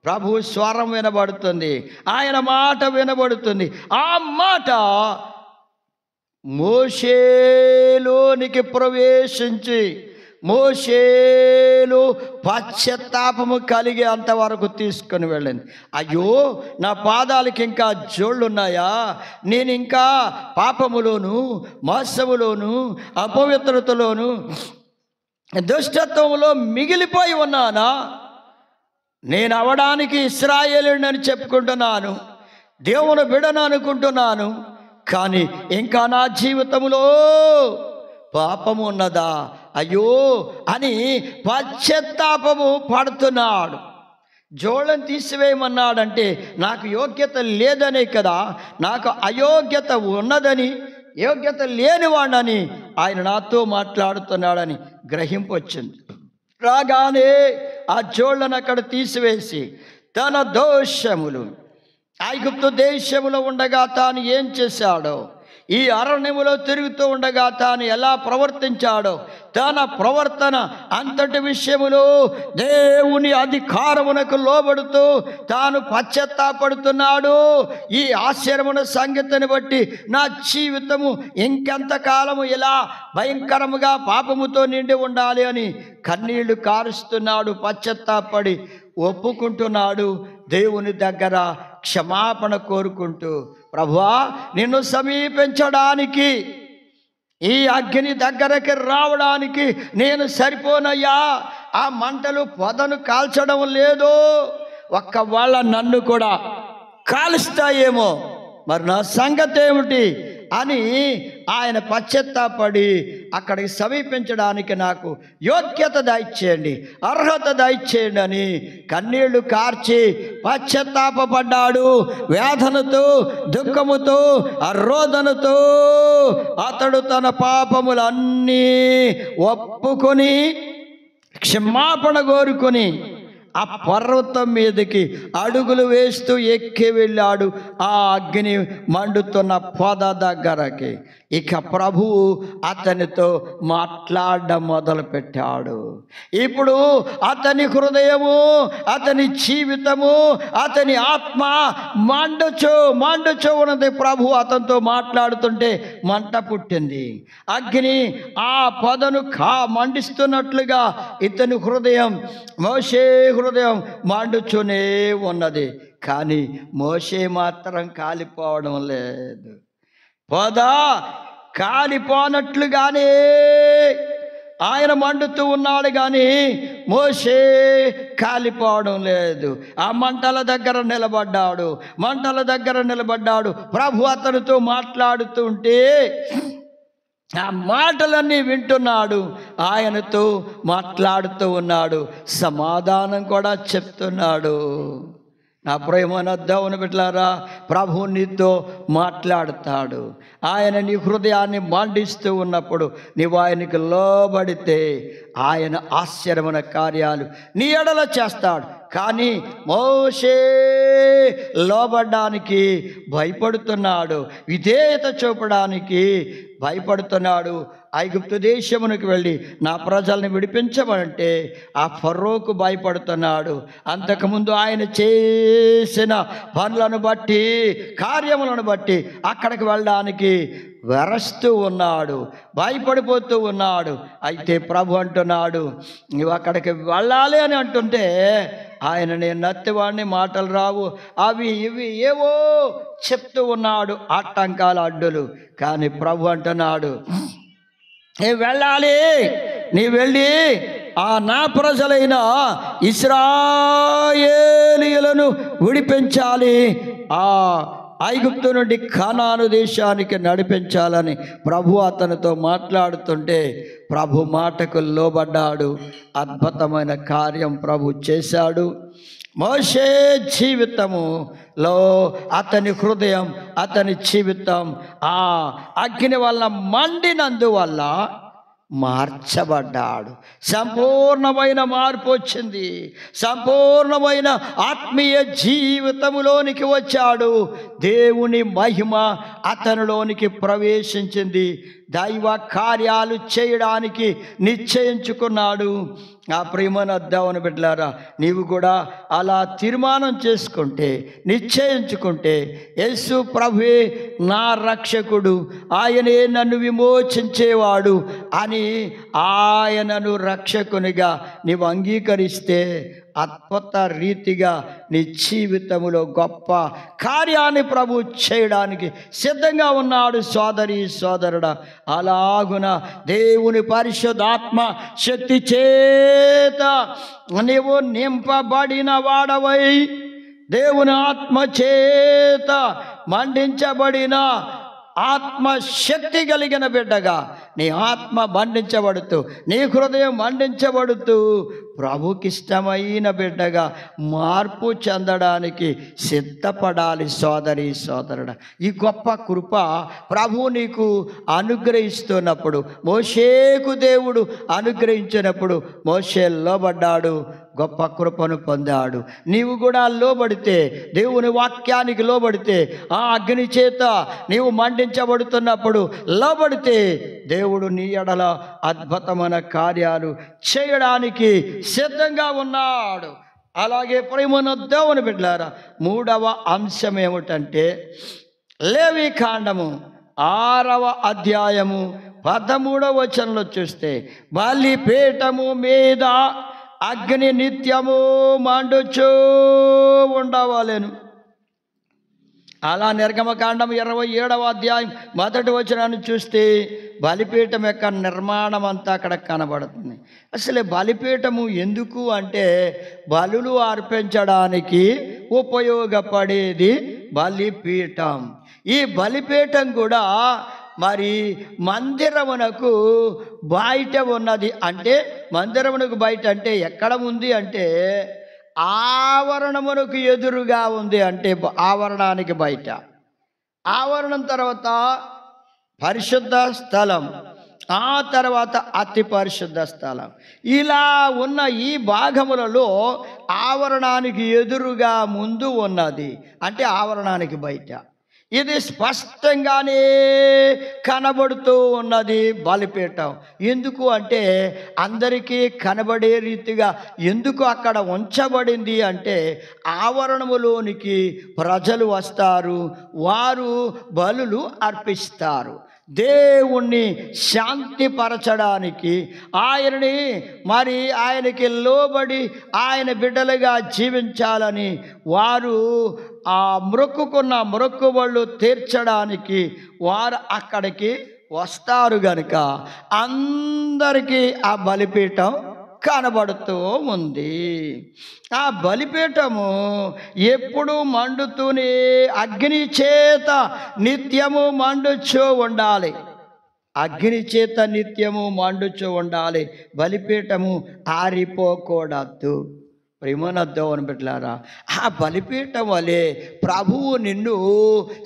ప్రభు స్వరం వినబడుతుంది, ఆయన మాట వినబడుతుంది. ఆ మాట మోషేలోనికి ప్రవేశించి మోషేలో పశ్చాత్తాపము కలిగి అంతవరకు తీసుకొని వెళ్ళింది. అయ్యో, నా పాదాలకి ఇంకా జోళ్ళున్నాయా? నేను ఇంకా పాపములోను, మోసములోను, అపవిత్రతలోను, దుష్టత్వంలో మిగిలిపోయి ఉన్నానా? నేను అవడానికి ఇశ్రాయేలుని చెప్పుకుంటున్నాను, దేవుని బిడ్డను అనుకుంటున్నాను, కానీ ఇంకా నా జీవితంలో పాపము ఉన్నదా? అయ్యో అని పశ్చాత్తాపము పడుతున్నాడు. జోళ్ళని తీసివేయమన్నాడంటే నాకు యోగ్యత లేదనే కదా, నాకు అయోగ్యత ఉన్నదని, యోగ్యత లేనివాడని ఆయన నాతో మాట్లాడుతున్నాడని గ్రహింపు వచ్చింది. రాగానే ఆ జోళ్ళను అక్కడ తీసివేసి తన దోషములు, ఐగుప్తు దేశములో ఉండగా తాను ఏం చేశాడో, ఈ అరణ్యములో తిరుగుతూ ఉండగా తాను ఎలా ప్రవర్తించాడో, తన ప్రవర్తన అంతటి విషయములో దేవుని అధికారమునకు లోబడుతూ తాను పశ్చాత్తాపడుతున్నాడు. ఈ ఆశ్చర్యమున సంగతిని బట్టి నా జీవితము ఇంకెంతకాలము ఇలా భయంకరముగా పాపముతో నిండి ఉండాలి అని కన్నీళ్లు కారుస్తున్నాడు. పశ్చాత్తాపడి ఒప్పుకుంటున్నాడు. దేవుని దగ్గర క్షమాపణ కోరుకుంటూ, ప్రభువా, నిన్ను సమీపించడానికి, ఈ అగ్ని దగ్గరికి రావడానికి నేను సరిపోనయ్యా. ఆ మంటలు పొదను కాల్చడం లేదు, ఒక్కవేళ నన్ను కూడా కాలుస్తాయేమో, మరి నా సంగతి ఏమిటి అని ఆయన పశ్చాత్తాపడి అక్కడికి సమీపించడానికి నాకు యోగ్యత దయచేయండి, అర్హత దయచేయండి అని కన్నీళ్లు కార్చి పశ్చాత్తాపడ్డాడు. వేదనతో, దుఃఖముతో, రోదనతో అతడు తన పాపములన్నీ ఒప్పుకొని క్షమాపణ కోరుకొని ఆ పర్వతం మీదకి అడుగులు వేస్తూ ఎక్కి వెళ్ళాడు, ఆ అగ్ని మండుతున్న పొద దగ్గరకి. ఇక ప్రభువు అతనితో మాట్లాడడం మొదలుపెట్టాడు. ఇప్పుడు అతని హృదయము, అతని జీవితము, అతని ఆత్మ మండుచు ఉన్నది. ప్రభు అతనితో మాట్లాడుతుంటే మంట పుట్టింది. అగ్ని ఆ పొదను మండిస్తున్నట్లుగా ఇతని హృదయం, మోషే హృదయం మండుచునే ఉన్నది. కానీ మోషే మాత్రం కాలిపోవడం లేదు. పొద కాలిపోనట్లుగానే ఆయన మండుతూ ఉన్నాడు, కానీ మోషే కాలిపోవడం లేదు. ఆ మంటల దగ్గర నిలబడ్డాడు. ప్రభు అతనితో మాట్లాడుతుంటే ఆ మాటలన్నీ వింటున్నాడు, ఆయనతో మాట్లాడుతూ ఉన్నాడు, సమాధానం కూడా చెప్తున్నాడు. నా ప్రియమైన దేవుని బిడ్డలారా, ప్రభు నీతో మాట్లాడుతాడు. ఆయన నీ హృదయాన్ని మండిస్తూ ఉన్నప్పుడు నీవు ఆయనకి లోబడితే ఆయన ఆశ్చర్యమైన కార్యాలు నీ ఎడల చేస్తాడు. కానీ మోషే లోబడడానికి భయపడుతున్నాడు, విధేయత చూపడానికి భయపడుతున్నాడు. ఐగుప్తు దేశమునికి వెళ్ళి నా ప్రజల్ని విడిపించమంటే ఆ ఫరోకు భయపడుతున్నాడు. అంతకుముందు ఆయన చేసిన పనులను బట్టి, కార్యములను బట్టి అక్కడికి వెళ్ళడానికి వెరస్తూ ఉన్నాడు, భయపడిపోతూ ఉన్నాడు. అయితే ప్రభు అంటున్నాడు, నువ్వు అక్కడికి వెళ్ళాలి అని అంటుంటే ఆయన, నేను నత్తివాడిని, మాటలు రావు, అవి ఇవి ఏవో చెప్తూ ఉన్నాడు, ఆటంకాల అడ్డులు. కానీ ప్రభు అంటున్నాడు, నీ వెళ్ళాలి, నీ వెళ్ళి ఆ నా ప్రజలైన ఇశ్రాయేలీయులను విడిపించాలి, ఆ ఐగుప్తు నుండి కానాను దేశానికి నడిపించాలని ప్రభు అతనితో మాట్లాడుతుంటే ప్రభు మాటకు లోబడ్డాడు. అద్భుతమైన కార్యం ప్రభు చేశాడు. మోషే జీవితములో అతని హృదయం, అతని జీవితం ఆ అగ్ని వల్ల మండినందువల్ల మార్చబడ్డాడు. సంపూర్ణమైన మార్పు వచ్చింది. సంపూర్ణమైన ఆత్మీయ జీవితములోనికి వచ్చాడు. దేవుని మహిమ అతనిలోనికి ప్రవేశించింది. దైవ కార్యాలు చేయడానికి నిశ్చయించుకున్నాడు. ఆ ప్రియమైన దేవుని బిడ్డలారా, నీవు కూడా అలా తీర్మానం చేసుకుంటే, నిశ్చయించుకుంటే, యేసు ప్రభువే నా రక్షకుడు, ఆయనే నన్ను విమోచించేవాడు అని ఆయనను రక్షకునిగా నీవు అంగీకరిస్తే అద్భుత రీతిగా నీ జీవితంలో గొప్ప కార్యాన్ని ప్రభు చేయడానికి సిద్ధంగా ఉన్నాడు. సోదరి సోదరుడా, అలాగున దేవుని పరిశుద్ధాత్మ శక్తి చేత నీవు నింపబడిన వాడవై, దేవుని ఆత్మ చేత మండించబడిన ఆత్మశక్తి కలిగిన బిడ్డగా నీ ఆత్మ మండించబడుతూ, నీ హృదయం మండించబడుతూ ప్రభుకిష్టమైన బిడ్డగా మార్పు చెందడానికి సిద్ధపడాలి. సోదరి సోదరుడా, ఈ గొప్ప కృప ప్రభు నీకు అనుగ్రహిస్తున్నప్పుడు, మోషేకు దేవుడు అనుగ్రహించినప్పుడు మోషే లోబడ్డాడు, గొప్ప కృపను పొందాడు. నీవు కూడా లోబడితే, దేవుని వాక్యానికి లోబడితే, ఆ అగ్ని చేత నీవు మండించబడుతున్నప్పుడు లోబడితే దేవుడు నీ ఎడల అద్భుతమైన కార్యాలు చేయడానికి సిద్ధంగా ఉన్నాడు. అలాగే ప్రేమను దేవుని బిడ్డలారా, మూడవ అంశం ఏమిటంటే లేవీకాండము 6వ అధ్యాయము 13వ వచనంలో చూస్తే, బలిపీఠము మీద అగ్ని నిత్యము మండుచూ ఉండవలెను. అలా నిర్గమకాండం 27వ అధ్యాయం 1వ వచనాన్ని చూస్తే బలిపీఠం యొక్క నిర్మాణం అంతా అక్కడ కనబడుతుంది. అసలు బలిపీఠము ఎందుకు అంటే బలులు అర్పించడానికి ఉపయోగపడేది బలిపీఠం. ఈ బలిపీఠం కూడా మరి మందిరమునకు బయట ఉన్నది. అంటే మందిరమునకు బయట అంటే ఎక్కడ ఉంది అంటే ఆవరణమునకు ఎదురుగా ఉంది. అంటే ఆవరణానికి బయట, ఆవరణం తర్వాత పరిశుద్ధ స్థలం, ఆ తర్వాత అతి పరిశుద్ధ స్థలం. ఇలా ఉన్న ఈ భాగములలో ఆవరణానికి ఎదురుగా ముందు ఉన్నది, అంటే ఆవరణానికి బయట. ఇది స్పష్టంగానే కనబడుతూ ఉన్నది బలిపీఠం. ఎందుకు అంటే అందరికీ కనబడే రీతిగా ఎందుకు అక్కడ ఉంచబడింది అంటే ఆవరణములోనికి ప్రజలు వస్తారు, వారు బలులు అర్పిస్తారు. దేవుణ్ణి శాంతిపరచడానికి, ఆయనకి లోబడి ఆయన బిడ్డలుగా జీవించాలని వారు ఆ మొక్కుకున్న మొక్కుబళ్ళు తీర్చడానికి వారు అక్కడికి వస్తారు గనుక అందరికీ ఆ బలిపీఠం కనబడుతూ ఉంది. ఆ బలిపీఠము ఎప్పుడు మండుతూనే అగ్ని చేత నిత్యము మండుచూ ఉండాలి. అగ్ని చేత నిత్యము మండుచూ ఉండాలి. బలిపీఠము ఆరిపోకూడదు. ప్రేమనద్దవని బిడ్డలారా, ఆ బలిపీఠం వలె ప్రభువు నిన్ను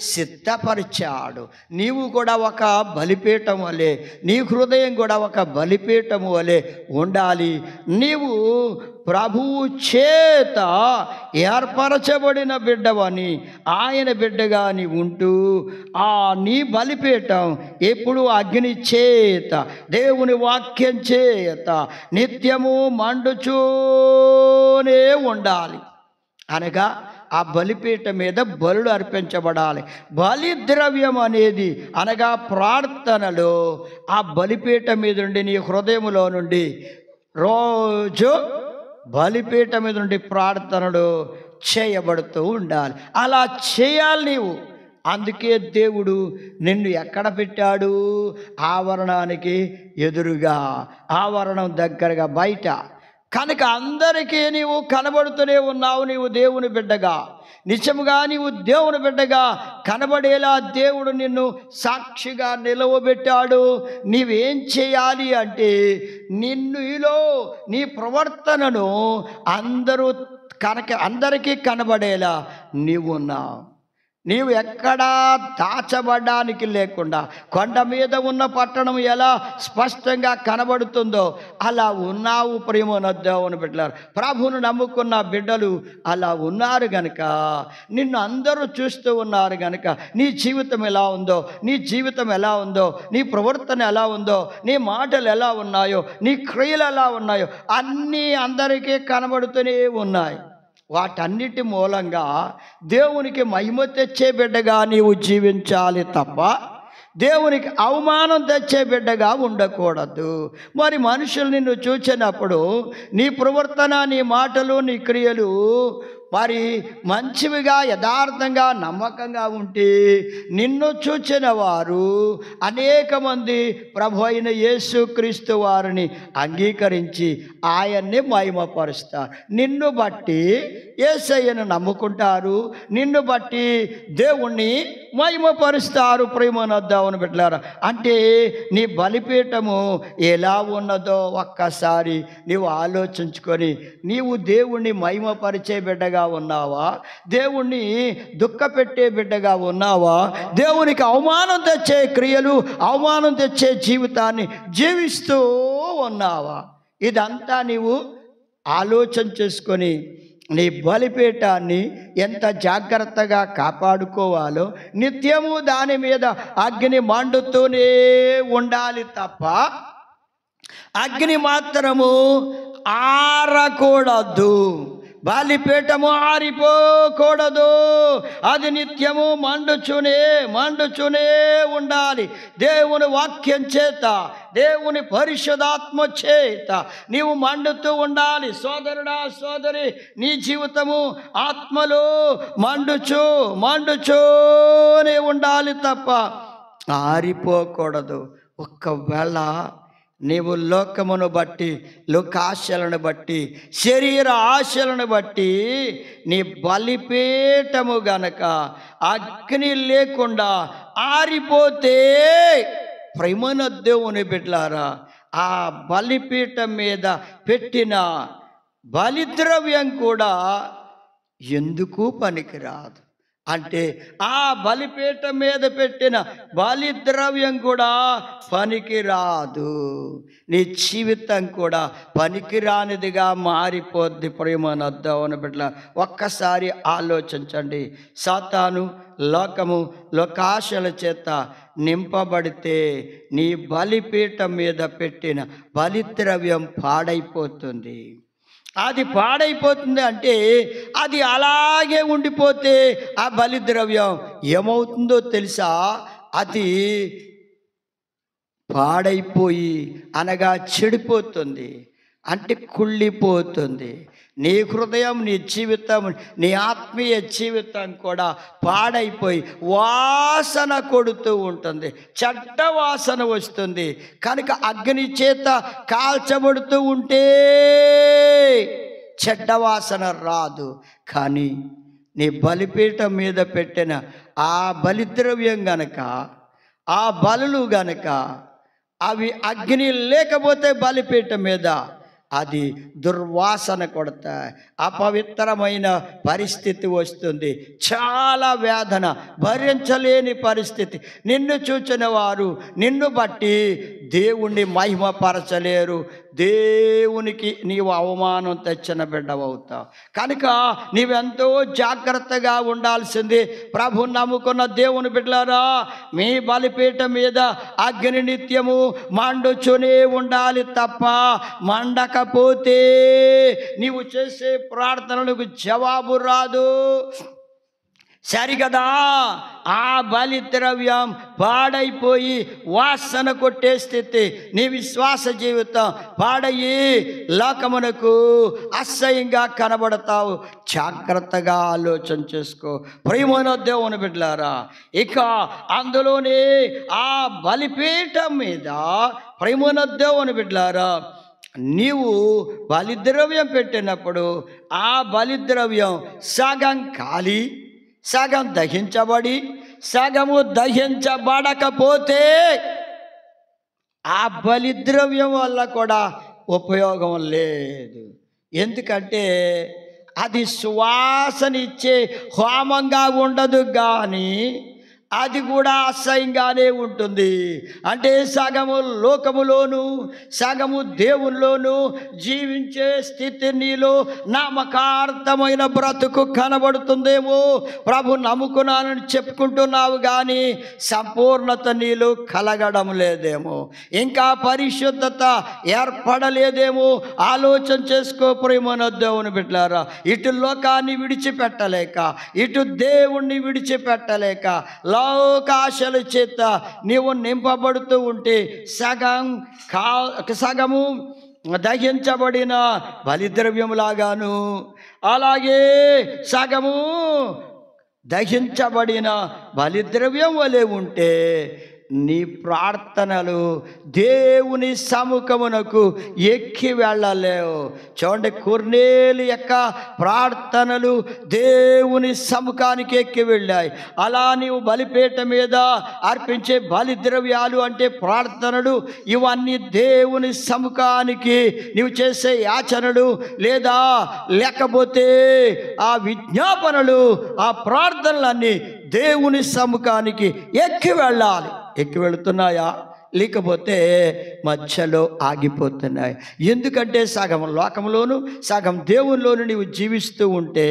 సిద్ధపరిచాడు. నీవు కూడా ఒక బలిపీఠం వలె, నీ హృదయం కూడా ఒక బలిపీఠం వలె ఉండాలి. నీవు ప్రభువు చేత ఏర్పరచబడిన బిడ్డవని, ఆయన బిడ్డగా నీ ఉంటూ ఆ నీ బలిపీఠం ఎప్పుడు అగ్ని చేత, దేవుని వాక్యం చేత నిత్యము మండుచూనే ఉండాలి. అనగా ఆ బలిపీఠం మీద బలులు అర్పించబడాలి. బలి ద్రవ్యం అనేది అనగా ప్రార్థనలో ఆ బలిపీఠం మీద నుండి నీ హృదయంలో నుండి రోజు బలిపీఠం మీద నుండి ప్రార్థనలు చేయబడుతూ ఉండాలి. అలా చేయాలి నీవు. అందుకే దేవుడు నిన్ను ఎక్కడ పెట్టాడు? ఆవరణానికి ఎదురుగా, ఆవరణం దగ్గరగా, బయట. కనుక అందరికీ నీవు కనబడుతూనే ఉన్నావు. నీవు దేవుని బిడ్డగా, నిజముగా నీవు దేవుని బిడ్డగా కనబడేలా దేవుడు నిన్ను సాక్షిగా నిలవబెట్టాడు. నీవేం చేయాలి అంటే నిన్నులో నీ ప్రవర్తనను అందరికీ కనబడేలా నీవు ఉన్నావు. నీవు ఎక్కడా దాచబడడానికి లేకుండా, కొండ మీద ఉన్న పట్టణం ఎలా స్పష్టంగా కనబడుతుందో అలా ఉన్నావు. ప్రేమనద్దావుని బిడ్డలారు, ప్రభువును నమ్ముకున్న బిడ్డలు అలా ఉన్నారు గనుక, నిన్ను అందరూ చూస్తూ ఉన్నారు గనుక నీ జీవితం ఎలా ఉందో, నీ జీవితం ఎలా ఉందో, నీ ప్రవర్తన ఎలా ఉందో, నీ మాటలు ఎలా ఉన్నాయో, నీ క్రియలు ఎలా ఉన్నాయో అన్నీ అందరికీ కనబడుతూనే ఉన్నాయి. వాటన్నిటి మూలంగా దేవునికి మహిమ తెచ్చే బిడ్డగా నీవు జీవించాలి తప్ప దేవునికి అవమానం తెచ్చే బిడ్డగా ఉండకూడదు. మరి మనుషులు నిన్ను చూచినప్పుడు నీ ప్రవర్తన, నీ మాటలు, నీ క్రియలు మరి మంచివిగా, యథార్థంగా, నమ్మకంగా ఉంటే నిన్ను చూచిన వారు అనేక మంది ప్రభు అయిన యేసుక్రీస్తు వారిని అంగీకరించి ఆయన్ని మహిమపరుస్తారు. నిన్ను బట్టి యేసయ్యను నమ్ముకుంటారు, నిన్ను బట్టి దేవుణ్ణి మహిమపరుస్తారు. ప్రేమనొద్దామని బిడ్డలారా, అంటే నీ బలిపీఠము ఎలా ఉన్నదో ఒక్కసారి నీవు ఆలోచించుకొని, నీవు దేవుణ్ణి మహిమపరిచే బిడ్డగా ఉన్నావా? దేవుణ్ణి దుఃఖపెట్టే బిడ్డగా ఉన్నావా? దేవునికి అవమానం తెచ్చే క్రియలు, అవమానం తెచ్చే జీవితాన్ని జీవిస్తూ ఉన్నావా? ఇదంతా నీవు ఆలోచన చేసుకొని నీ బలిపీఠాన్ని ఎంత జాగ్రత్తగా కాపాడుకోవాలో, నిత్యము దాని మీద అగ్ని మండుతూనే ఉండాలి తప్ప అగ్ని మాత్రము ఆరకూడదు. బలిపీఠము ఆరిపోకూడదు. అది నిత్యము మండుచునే ఉండాలి. దేవుని వాక్యం చేత, దేవుని పరిశుద్ధాత్మ చేత నీవు మండుతూ ఉండాలి. సోదరుడా, సోదరి, నీ జీవితము ఆత్మలో మండుచూనే ఉండాలి తప్ప ఆరిపోకూడదు. ఒక్కవేళ నీవు లోకమును బట్టి, లోకాశలను బట్టి, శరీర ఆశలను బట్టి నీ బలిపీఠము గనక అగ్ని లేకుండా ఆరిపోతే, ప్రేమైన దేవుని బిడ్డలారా, ఆ బలిపీఠం మీద పెట్టిన బలిద్రవ్యం కూడా ఎందుకు పనికిరాదు. అంటే ఆ బలిపీఠం మీద పెట్టిన బలిద్రవ్యం కూడా పనికిరాదు. నీ జీవితం కూడా పనికిరానిదిగా మారిపోద్ది. ప్రేమైన దేవుని బిడ్డల, ఒక్కసారి ఆలోచించండి. సాతాను, లోకము, లోకాశల చేత నింపబడితే నీ బలిపీఠం మీద పెట్టిన బలిద్రవ్యం పాడైపోతుంది. అది పాడైపోతుంది అంటే అది అలాగే ఉండిపోతే ఆ బలిద్రవ్యం ఏమవుతుందో తెలుసా? అది పాడైపోయి అనగా చెడిపోతుంది, అంటే కుళ్ళిపోతుంది. నీ హృదయం, నీ జీవితం, నీ ఆత్మీయ జీవితం కూడా పాడైపోయి వాసన కొడుతూ ఉంటుంది, చెడ్డ వాసన వస్తుంది. కనుక అగ్ని చేత కాల్చబడుతూ ఉంటే చెడ్డ వాసన రాదు. కానీ నీ బలిపీఠం మీద పెట్టిన ఆ బలిద్రవ్యం గనక, ఆ బలులు గనక అవి అగ్ని లేకపోతే బలిపీఠం మీద అది దుర్వాసన కొడతాయి, అపవిత్రమైన పరిస్థితి వస్తుంది, చాలా వేదన, భరించలేని పరిస్థితి. నిన్ను చూచిన వారు నిన్ను బట్టి దేవుణ్ణి మహిమపరచలేరు. దేవునికి నీవు అవమానం తెచ్చిన బిడ్డవవుతావు. కనుక నీవెంతో జాగ్రత్తగా ఉండాల్సింది. ప్రభు నమ్ముకున్న దేవుని బిడ్డలారా, మీ బలిపీఠం మీద అగ్ని నిత్యము మండుచునే ఉండాలి తప్ప మండకపోతే నీవు చేసే ప్రార్థనలకు జవాబు రాదు. సరిగదా? ఆ బలిద్రవ్యం పాడైపోయి వాసన కొట్టే స్థితి, నీ విశ్వాస జీవితం పాడయి లోకమునకు అసహ్యంగా కనబడతావు. జాగ్రత్తగా ఆలోచన చేసుకో ప్రియమైన దేవుని బిడ్డలారా. ఇక అందులోనే ఆ బలిపీఠం మీద ప్రియమైన దేవుని బిడ్డలారా, నీవు బలిద్రవ్యం పెట్టినప్పుడు ఆ బలిద్రవ్యం సగం కాలి, సగం దహించబడి, సగము దహించబడకపోతే ఆ బలిద్రవ్యం వల్ల కూడా ఉపయోగం లేదు. ఎందుకంటే అది సువాసనిచ్చే హోమంగా ఉండదు, కానీ అది కూడా అసహ్యంగానే ఉంటుంది. అంటే సగము లోకములోను, సగము దేవునిలోను జీవించే స్థితి నీలో నామకార్థమైన బ్రతుకు కనబడుతుందేమో. ప్రభు నమ్ముకున్నానని చెప్పుకుంటున్నావు, కానీ సంపూర్ణత నీలో కలగడం లేదేమో, ఇంకా పరిశుద్ధత ఏర్పడలేదేమో. ఆలోచన చేసుకో ప్రియమైన దేవుని బిడ్డలారా. ఇటు లోకాన్ని విడిచిపెట్టలేక, ఇటు దేవుణ్ణి విడిచిపెట్టలేక లోకాశల చేత నీవు నింపబడుతూ ఉంటే సగము దహించబడిన బలిద్రవ్యములాగాను, అలాగే సగము దహించబడిన బలిద్రవ్యం వలె ఉంటే నీ ప్రార్థనలు దేవుని సముఖమునకు ఎక్కి వెళ్ళలేవు. చూడండి, కొర్నేలు యొక్క ప్రార్థనలు దేవుని సముఖానికి ఎక్కి వెళ్ళాయి. అలా నీవు బలిపీఠం మీద అర్పించే బలిద్రవ్యాలు అంటే ప్రార్థనలు, ఇవన్నీ దేవుని సముఖానికి నీవు చేసే యాచనలు, లేదా లేకపోతే ఆ విజ్ఞాపనలు, ఆ ప్రార్థనలన్నీ దేవుని సముఖానికి ఎక్కి వెళ్ళాలి. ఎక్కి వెళుతున్నాయా? లేకపోతే మధ్యలో ఆగిపోతున్నాయి. ఎందుకంటే సగం లోకంలోను, సగం దేవునిలోను నీవు జీవిస్తూ ఉంటే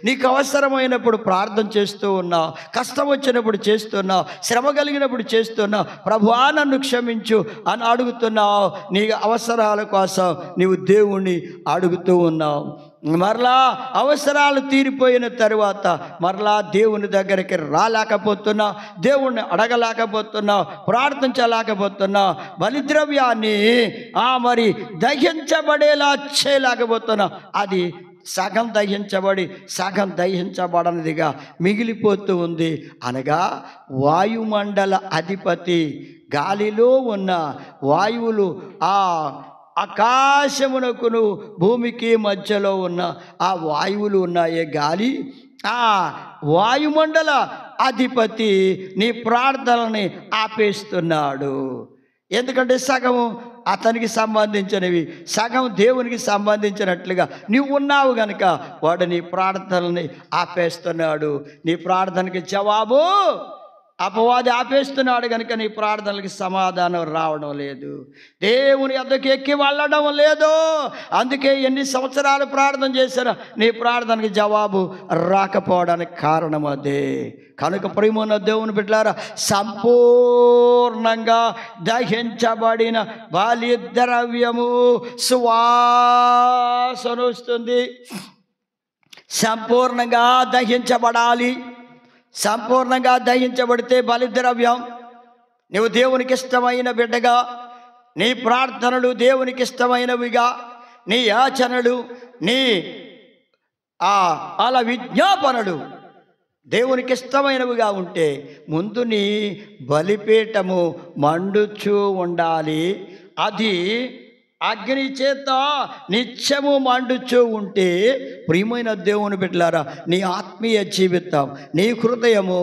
నీకు అవసరమైనప్పుడు ప్రార్థన చేస్తూ ఉన్నావు, కష్టం వచ్చినప్పుడు చేస్తున్నావు, శ్రమ కలిగినప్పుడు చేస్తున్నావు, ప్రభువా నన్ను క్షమించు అని అడుగుతున్నావు. నీ అవసరాల కోసం నీవు దేవుణ్ణి అడుగుతూ ఉన్నావు. మరలా అవసరాలు తీరిపోయిన తరువాత మరలా దేవుని దగ్గరికి రాలేకపోతున్నావు, దేవుణ్ణి అడగలేకపోతున్నావు, ప్రార్థించలేకపోతున్నావు, బలిద్రవ్యాన్ని మరి దహించబడేలా చేయలేకపోతున్నావు. అది సగం దహించబడి సగం దహించబడనిదిగా మిగిలిపోతూ ఉంది. అనగా వాయుమండల అధిపతి, గాలిలో ఉన్న వాయువులు, ఆ ఆకాశమునకును భూమికి మధ్యలో ఉన్న ఆ వాయువులు ఉన్నాయే గాలి, ఆ వాయుమండల అధిపతి నీ ప్రార్థనని ఆపేస్తున్నాడు. ఎందుకంటే సగము అతనికి సంబంధించినవి, సగం దేవునికి సంబంధించినట్లుగా నీవు ఉన్నావు గనుక వాడు నీ ప్రార్థనని ఆపేస్తున్నాడు. నీ ప్రార్థనకి జవాబు అపవాది ఆపేస్తున్నాడు కనుక నీ ప్రార్థనలకి సమాధానం రావడం లేదు, దేవుని యొద్దకు ఎక్కి వెళ్ళడం లేదు. అందుకే ఎన్ని సంవత్సరాలు ప్రార్థన చేశారో నీ ప్రార్థనకి జవాబు రాకపోవడానికి కారణం అదే. కనుక ప్రియమైన దేవుని బిడ్డలారా, సంపూర్ణంగా దహించబడిన బలిద్రవ్యము సువాసన వస్తుంది. సంపూర్ణంగా దహించబడాలి. సంపూర్ణంగా దహించబడితే బలిద్రవ్యం, నువ్వు దేవునికి ఇష్టమైన బిడ్డగా, నీ ప్రార్థనలు దేవునికి ఇష్టమైనవిగా, నీ యాచనలు, నీ అలా విజ్ఞాపనలు దేవునికి ఇష్టమైనవిగా ఉంటే ముందు నీ బలిపీఠము మండుచూ ఉండాలి. అది అగ్ని చేత నిత్యము మండుచూ ఉంటే ప్రియమైన దేవుని బిడ్డలారా, నీ ఆత్మీయ జీవితం, నీ హృదయము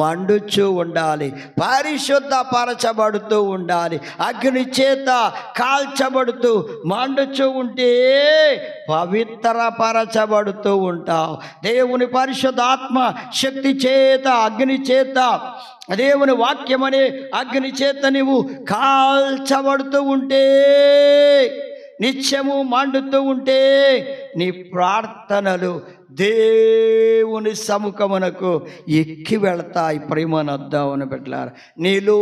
మండుచూ ఉండాలి, పరిశుద్ధపరచబడుతూ ఉండాలి. అగ్ని చేత కాల్చబడుతూ మండుచూ ఉంటే పవిత్రపరచబడుతూ ఉంటావు. దేవుని పరిశుద్ధాత్మ శక్తి చేత, అగ్ని చేత, దేవుని వాక్యమనే అగ్ని చేత నీవు కాల్చబడుతూ ఉంటే, నిత్యము మండుతూ ఉంటే నీ ప్రార్థనలు దేవుని సముఖమునకు ఎక్కి వెళతాయి. ప్రేమనొద్దామని పెట్టారు. నీలో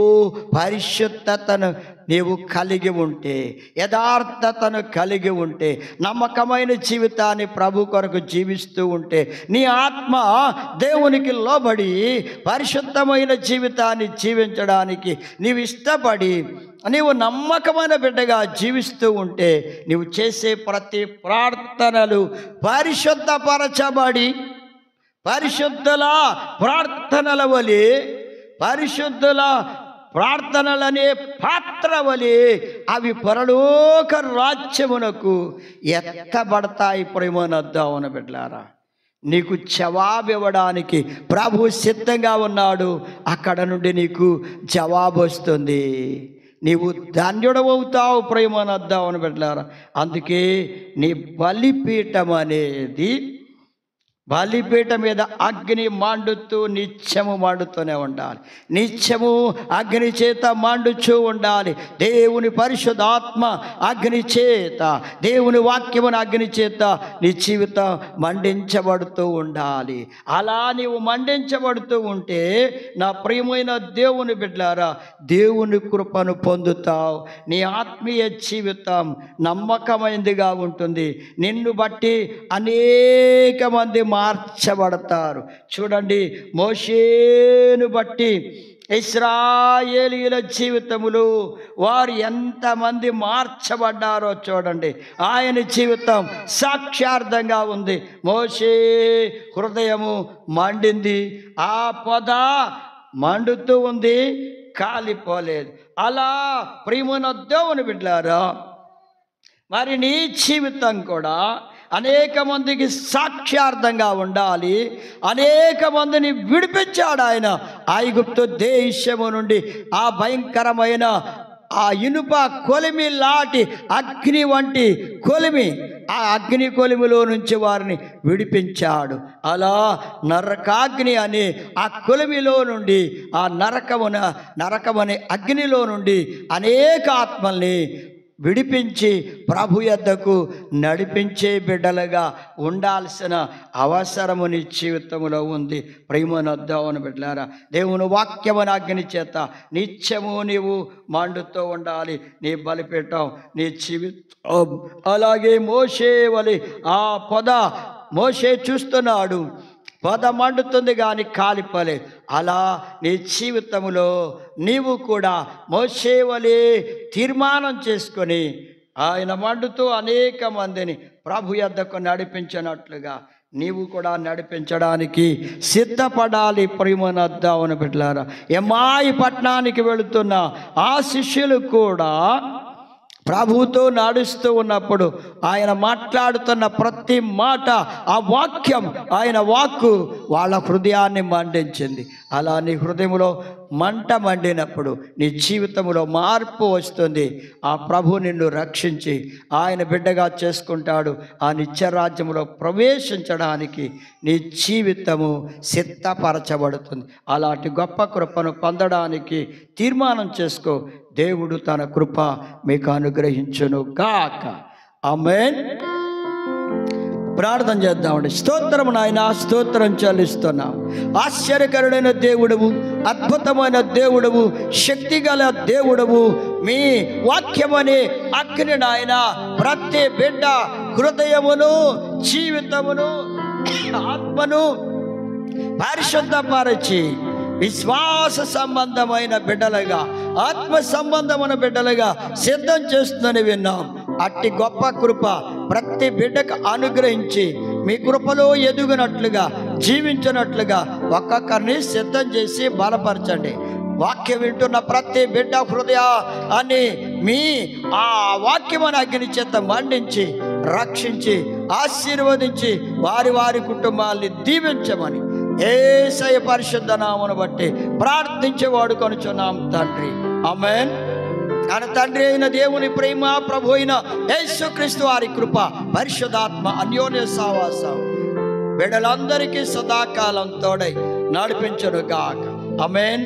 పరిశుద్ధతను నీవు కలిగి ఉంటే, యథార్థతను కలిగి ఉంటే, నమ్మకమైన జీవితాన్ని ప్రభు కొరకు జీవిస్తూ ఉంటే, నీ ఆత్మ దేవునికి లోబడి పరిశుద్ధమైన జీవితాన్ని జీవించడానికి నీవు ఇష్టపడి నీవు నమ్మకమైన బిడ్డగా జీవిస్తూ ఉంటే, నీవు చేసే ప్రతి ప్రార్థనలు పరిశుద్ధపరచబడి పరిశుద్ధుల ప్రార్థనల వలె, పరిశుద్ధుల ప్రార్థనలనే పాత్ర వలె అవి పరలోక రాజ్యమునకు ఎత్తబడతాయి. ప్రేమనొద్దామని బిడ్డలారా, నీకు జవాబు ఇవ్వడానికి ప్రభు సిద్ధంగా ఉన్నాడు. అక్కడ నుండి నీకు జవాబు వస్తుంది. నీవు ధన్యుడవుతావు. ప్రేమనొద్దామని బిడ్డలారా, అందుకే నీ బలిపీఠం అనేది, బలిపీఠం మీద అగ్ని మండుతూ నిత్యము మండుతూనే ఉండాలి. నిత్యము అగ్ని చేత మండుచూ ఉండాలి. దేవుని పరిశుద్ధాత్మ అగ్ని చేత, దేవుని వాక్యమును అగ్ని చేత నీ జీవితం మండించబడుతూ ఉండాలి. అలా నీవు మండించబడుతూ ఉంటే నా ప్రియమైన దేవుని బిడ్డలారా, దేవుని కృపను పొందుతావు. నీ ఆత్మీయ జీవితం నమ్మకమైనదిగా ఉంటుంది. నిన్ను బట్టి అనేక మంది మార్చబడతారు. చూడండి, మోషేను బట్టి ఇశ్రాయేలీయుల జీవితములు వారు ఎంతమంది మార్చబడ్డారో చూడండి. ఆయన జీవితం సాక్ష్యార్థంగా ఉంది. మోషే హృదయము మండింది, ఆ పొద మండుతూ ఉంది, కాలిపోలేదు. అలా ప్రియమైన దేవుని బిడ్డలారా, మరి నీ జీవితం కూడా అనేక మందికి సాక్ష్యార్థంగా ఉండాలి. అనేక మందిని విడిపించాడు ఆయన ఐగుప్తు దేశము నుండి. ఆ భయంకరమైన ఆ ఇనుప కొలిమి లాంటి అగ్ని వంటి కొలిమి, ఆ అగ్ని కొలిమిలో నుంచి వారిని విడిపించాడు. అలా నరకాగ్ని అనే ఆ కొలిమిలో నుండి, ఆ నరకమనే అగ్నిలో నుండి అనేక ఆత్మల్ని విడిపించి ప్రభు యొద్దకు నడిపించే బిడ్డలుగా ఉండాల్సిన అవసరము నీ జీవితంలో ఉంది. ప్రేమనొద్దామని బిడ్డలారా, దేవుని వాక్యమును అగ్ని చేత నిత్యము నీవు మండుతూ ఉండాలి. నీ బలిపీఠం, నీ జీవితం అలాగే మోషే వలె ఆ పొద మోషే చూస్తున్నాడు, పొద మండుతుంది కానీ కాలిపోలేదు. అలా నీ జీవితంలో నీవు కూడా మోషే వలె తీర్మానం చేసుకొని ఆయన మండుతూ అనేక మందిని ప్రభు యొద్దకు నడిపించినట్లుగా నీవు కూడా నడిపించడానికి సిద్ధపడాలి. ప్రేమనొద్దామని బిడ్డలారా, ఎమ్మాయి పట్టణానికి వెళుతున్న ఆ శిష్యులు కూడా ప్రభువుతో నడుస్తూ ఉన్నప్పుడు ఆయన మాట్లాడుతున్న ప్రతి మాట, ఆ వాక్యం, ఆయన వాక్కు వాళ్ళ హృదయాన్ని మండించింది. అలా నీ హృదయంలో మంట మండినప్పుడు నీ జీవితంలో మార్పు వస్తుంది. ఆ ప్రభు నిన్ను రక్షించి ఆయన బిడ్డగా చేసుకుంటాడు. ఆ నిత్యరాజ్యంలో ప్రవేశించడానికి నీ జీవితము సిద్ధపరచబడుతుంది. అలాంటి గొప్ప కృపను పొందడానికి తీర్మానం చేసుకో. దేవుడు తన కృప మీకు అనుగ్రహించును గాక. ఆమేన్. ప్రార్థన చేద్దామండి. స్తోత్రం నాయన, స్తోత్రం చెల్లిస్తున్నాం. ఆశ్చర్యకరుడైన దేవుడవు, అద్భుతమైన దేవుడవు, శక్తిగల దేవుడవు. మీ వాక్యమనే అగ్ని నాయన ప్రతి బిడ్డ హృదయమును, జీవితమును, ఆత్మను పరిశుద్ధపరచి విశ్వాస సంబంధమైన బిడ్డలుగా, ఆత్మ సంబంధమైన బిడ్డలుగా సిద్ధం చేస్తుందని విన్నాం. అట్టి గొప్ప కృప ప్రతి బిడ్డకు అనుగ్రహించి మీ కృపలో ఎదుగునట్లుగా, జీవించినట్లుగా ఒక్కొక్కరిని సిద్ధం చేసి బలపరచండి. వాక్యం వింటున్న ప్రతి బిడ్డ హృదయాన్ని మీ ఆ వాక్యమని అగ్ని చేత మండించి రక్షించి ఆశీర్వదించి వారి వారి కుటుంబాల్ని దీవించమని యేసయ్య పరిశుద్ధ నామమును బట్టి ప్రార్థించేవాడు కొనుచున్నాం తండ్రి. ఆమేన్. తన తండ్రి అయిన దేవుని ప్రేమ, ప్రభు అయిన యేసుక్రీస్తు వారి కృప, పరిశుద్ధాత్మ అన్యోన్య సహవాసం బిడ్డలందరికీ సదాకాలం తోడై నడిపించును గాక. ఆమేన్.